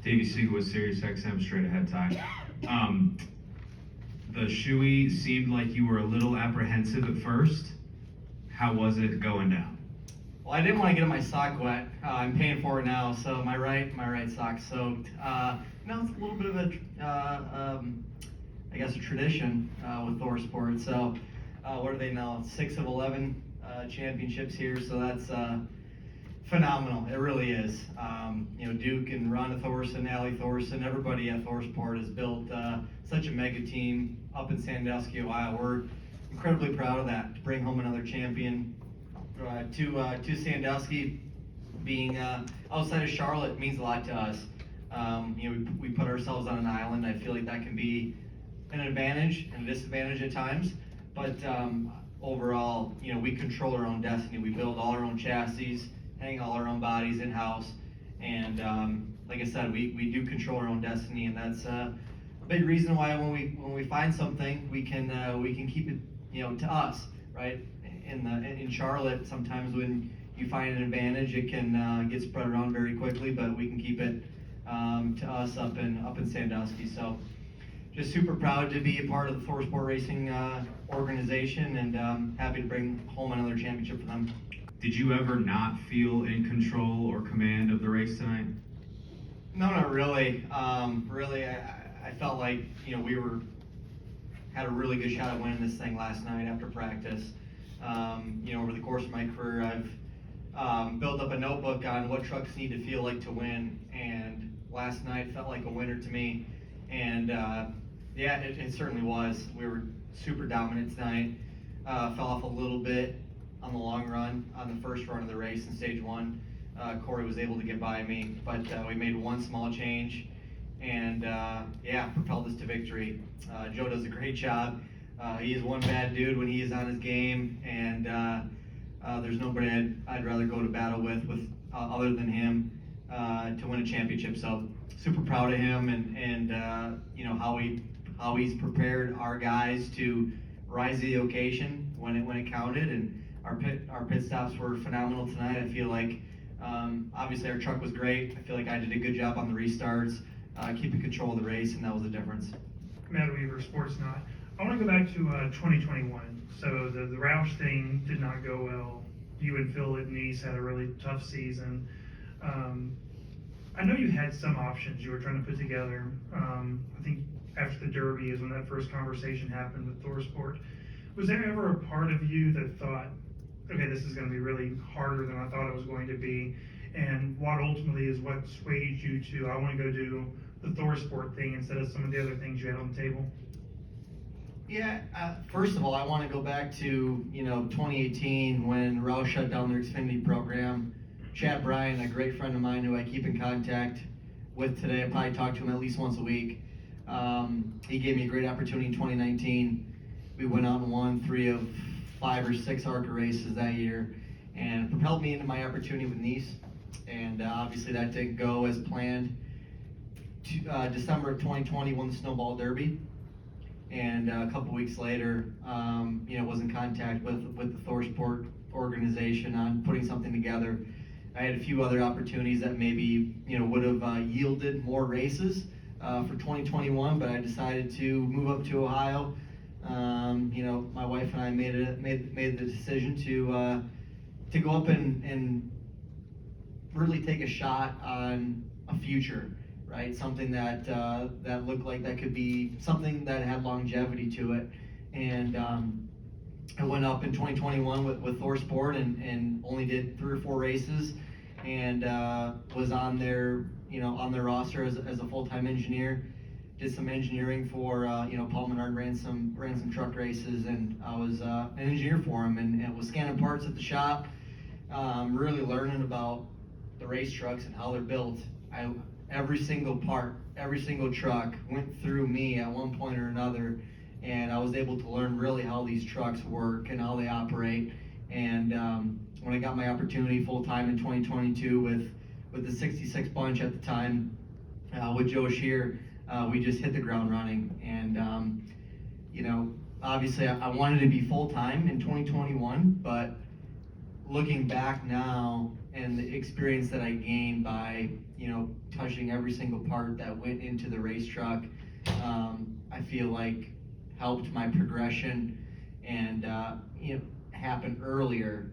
Davey Siegel with Sirius XM straight ahead time. The shoey seemed like you were a little apprehensive at first. How was it going down? Well, I didn't want to get my sock wet. I'm paying for it now, so my right sock's soaked. It's a little bit of a, I guess, a tradition with Thor Sports. So, what are they now? 6 of 11 championships here. So that's phenomenal. It really is. Duke and Rhonda Thorson, Allie Thorson, everybody at Thorsport has built such a mega team up in Sandusky, Ohio. We're incredibly proud of that, to bring home another champion to Sandusky. Being outside of Charlotte means a lot to us. We put ourselves on an island. I feel like that can be an advantage and a disadvantage at times, but overall, we control our own destiny. We build all our own chassis, hang all our own bodies in-house, and like I said, we do control our own destiny, and that's a big reason why when we find something, we can keep it to us, right? In Charlotte, sometimes when you find an advantage, it can get spread around very quickly, but we can keep it to us up in Sandusky. So just super proud to be a part of the Thor Sport Racing organization, and happy to bring home another championship for them. Did you ever not feel in control or command of the race tonight? No, not really. Really, I felt like we had a really good shot at winning this thing last night after practice. Over the course of my career, I've built up a notebook on what trucks need to feel like to win, and last night felt like a winner to me. And it certainly was. We were super dominant tonight. Fell off a little bit on the long run on the first run of the race in stage one. Corey was able to get by me, but we made one small change, and propelled us to victory. Joe does a great job. He is one bad dude when he is on his game, and there's nobody I'd rather go to battle with other than him to win a championship. So super proud of him, and how he's prepared our guys to rise to the occasion when it counted, and our pit stops were phenomenal tonight. I feel like obviously our truck was great. I feel like I did a good job on the restarts, keeping control of the race, and that was the difference. Matt Weaver, Sports Not. I want to go back to 2021. So the Roush thing did not go well. You and Phil at Nice had a really tough season. I know you had some options you were trying to put together. I think after the Derby is when that first conversation happened with Thorsport. Was there ever a part of you that thought, okay, this is going to be really harder than I thought it was going to be? And what ultimately is what swayed you to, I want to go do the Thorsport thing instead of some of the other things you had on the table? Yeah, first of all, I want to go back to 2018 when Roush shut down their Xfinity program. Chad Bryan, a great friend of mine who I keep in contact with today, I probably talk to him at least once a week. He gave me a great opportunity in 2019. We went out and won 3 of 5 or 6 ARCA races that year, and propelled me into my opportunity with Nice. And obviously that didn't go as planned. December of 2020, won the Snowball Derby. And a couple weeks later, was in contact with the Thorsport organization on putting something together. I had a few other opportunities that maybe would have yielded more races for 2021, but I decided to move up to Ohio. My wife and I made the decision to go up and really take a shot on a future. Right, something that looked like that could be something that had longevity to it, and I went up in 2021 with Thorsport and only did 3 or 4 races, and was on their roster as a full-time engineer. Did some engineering for Paul Menard, ran some truck races, and I was an engineer for him, and was scanning parts at the shop, really learning about the race trucks and how they're built. Every single part, every single truck went through me at one point or another, and I was able to learn really how these trucks work and how they operate. And when I got my opportunity full-time in 2022 with the 66 bunch at the time, with Joe Shear, we just hit the ground running. And obviously I wanted to be full-time in 2021, but looking back now and the experience that I gained by touching every single part that went into the race truck, I feel like helped my progression and, happened earlier.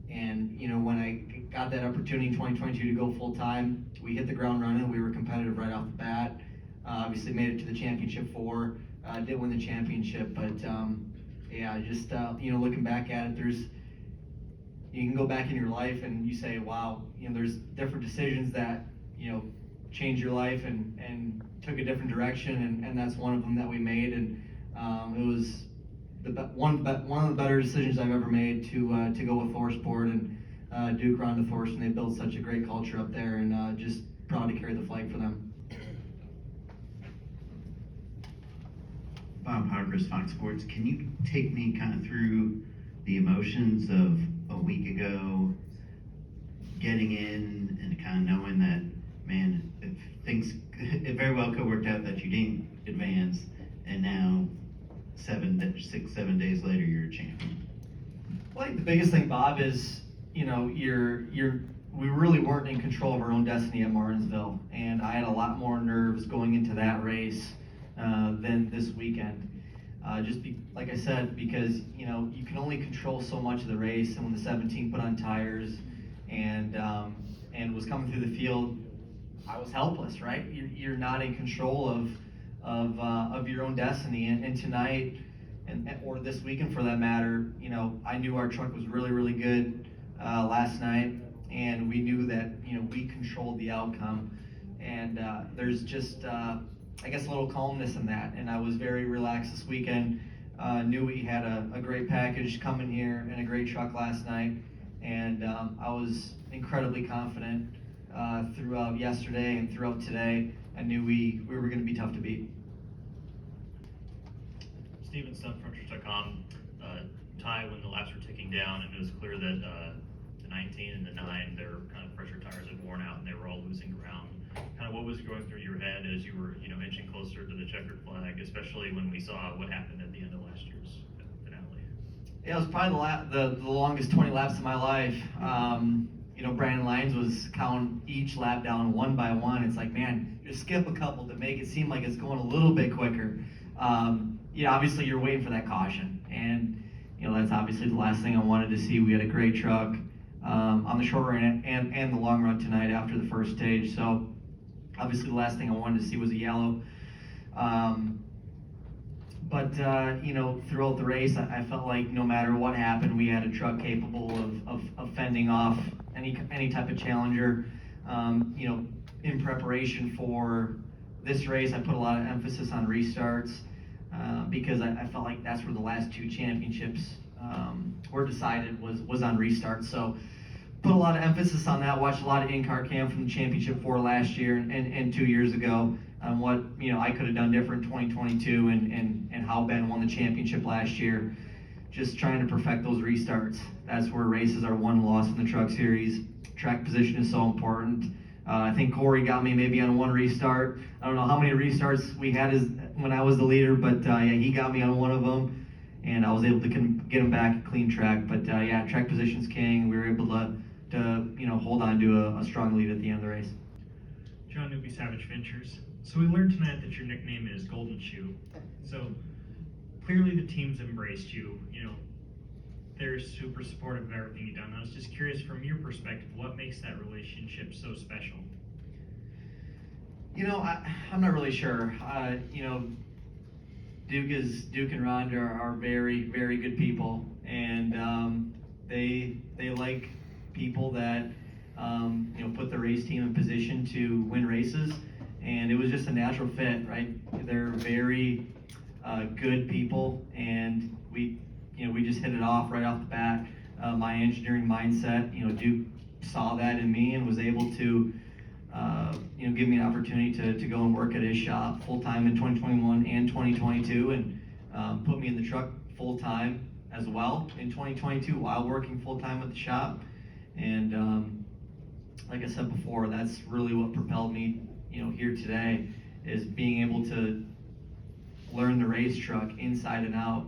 And, when I got that opportunity in 2022 to go full-time, we hit the ground running. We were competitive right off the bat. Obviously made it to the championship 4, didn't win the championship, but, just, looking back at it, you can go back in your life and you say, wow, there's different decisions that, changed your life and took a different direction, and that's one of them that we made, and it was one of the better decisions I've ever made to go with Thorsport and Duke Ronda Thorson. They built such a great culture up there, and just proud to carry the flag for them. Bob Hargress, Fox Sports. Can you take me kind of through the emotions of a week ago, getting in and kind of knowing that, man, it very well could work out that you didn't advance, and now 7 days later you're a champion? Well, I think the biggest thing, Bob, is we really weren't in control of our own destiny at Martinsville, and I had a lot more nerves going into that race than this weekend. Like I said, because you can only control so much of the race, and when the 17 put on tires and was coming through the field, I was helpless, right? You're not in control of your own destiny, and tonight, or this weekend for that matter, I knew our truck was really, really good last night, and we knew that we controlled the outcome, and there's just I guess a little calmness in that, and I was very relaxed this weekend. Knew we had a great package coming here and a great truck last night, and I was incredibly confident throughout yesterday and throughout today. I knew we were going to be tough to beat. Steven Stunt, Fronters.com. Ty, when the laps were ticking down and it was clear that the 19 and the 9, their kind of pressure tires had worn out and they were all losing ground, kind of what was going through your head as you were inching closer to the checkered flag, especially when we saw what happened at the end of last year's finale? Yeah, it was probably the longest 20 laps of my life. Brandon Lyons was counting each lap down one by one. It's like, man, you skip a couple to make it seem like it's going a little bit quicker. Obviously you're waiting for that caution, and that's obviously the last thing I wanted to see. We had a great truck on the short run and the long run tonight after the first stage. So obviously the last thing I wanted to see was a yellow. But throughout the race, I felt like no matter what happened, we had a truck capable of fending off any type of challenger. In preparation for this race, I put a lot of emphasis on restarts because I felt like that's where the last 2 championships were decided was on restarts. So put a lot of emphasis on that. Watched a lot of in-car cam from the championship 4 last year and 2 years ago on what I could have done different in 2022 and how Ben won the championship last year. Just trying to perfect those restarts. That's where races are won and lost in the truck series. Track position is so important. I think Corey got me maybe on 1 restart. I don't know how many restarts we had when I was the leader, but he got me on one of them, and I was able to get him back a clean track. But track position's king. We were able to hold on to a strong lead at the end of the race. John Newby, Savage Ventures. So we learned tonight that your nickname is Golden Shoe. So clearly the team's embraced you. They're super supportive of everything you've done. I was just curious, from your perspective, what makes that relationship so special? I'm not really sure. Duke and Rhonda are very, very good people, and they like people that put the race team in position to win races, and it was just a natural fit, right? They're very good people, and we just hit it off right off the bat. My engineering mindset, Duke saw that in me and was able to give me an opportunity to go and work at his shop full-time in 2021 and 2022, and put me in the truck full-time as well in 2022 while working full-time at the shop. And like I said before, that's really what propelled me here today, is being able to learn the race truck inside and out.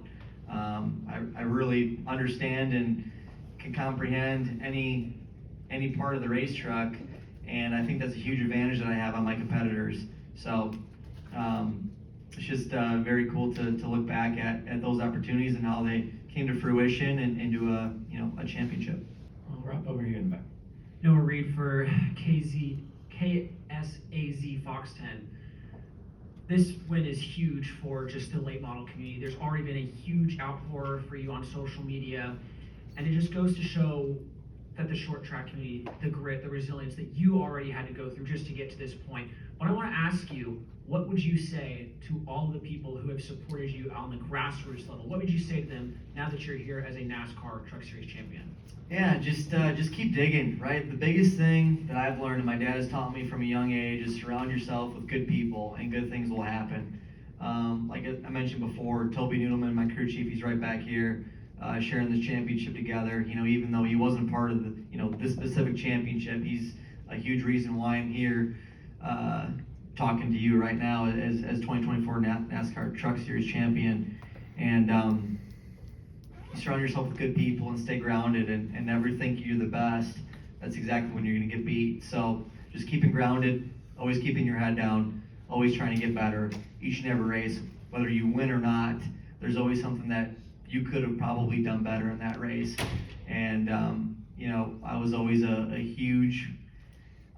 I really understand and can comprehend any part of the race truck, and I think that's a huge advantage that I have on my competitors. So, it's just very cool to look back at those opportunities and how they came to fruition and into a championship. Rob, over here in the back. Noah Reed for KSAZ Fox 10. This win is huge for just the late model community. There's already been a huge outpour for you on social media, and it just goes to show that the short track community, the grit, the resilience that you already had to go through just to get to this point. But I want to ask you, what would you say to all of the people who have supported you on the grassroots level? What would you say to them now that you're here as a NASCAR Truck Series champion? Yeah, just keep digging, right? The biggest thing that I've learned, and my dad has taught me from a young age, is surround yourself with good people, and good things will happen. Like I mentioned before, Toby Noodleman, my crew chief, he's right back here, sharing this championship together. Even though he wasn't part of the, this specific championship, he's a huge reason why I'm here, talking to you right now as 2024 NASCAR Truck Series champion. And you surround yourself with good people and stay grounded and never think you're the best. That's exactly when you're going to get beat. So just keeping grounded, always keeping your head down, always trying to get better. Each and every race, whether you win or not, there's always something that you could have probably done better in that race. And I was always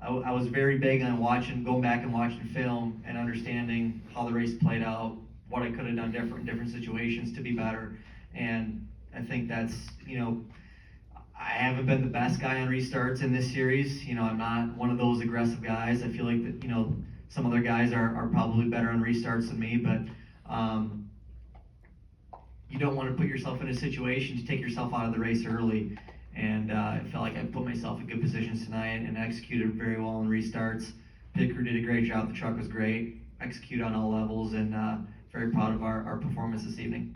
I was very big on going back and watching film and understanding how the race played out, what I could have done different in different situations to be better. And I think that's, I haven't been the best guy on restarts in this series. I'm not one of those aggressive guys. I feel like that, some other guys are probably better on restarts than me, but you don't want to put yourself in a situation to take yourself out of the race early. And I felt like I put myself in good positions tonight and executed very well in restarts. Pit crew did a great job. The truck was great. Execute on all levels, and very proud of our performance this evening.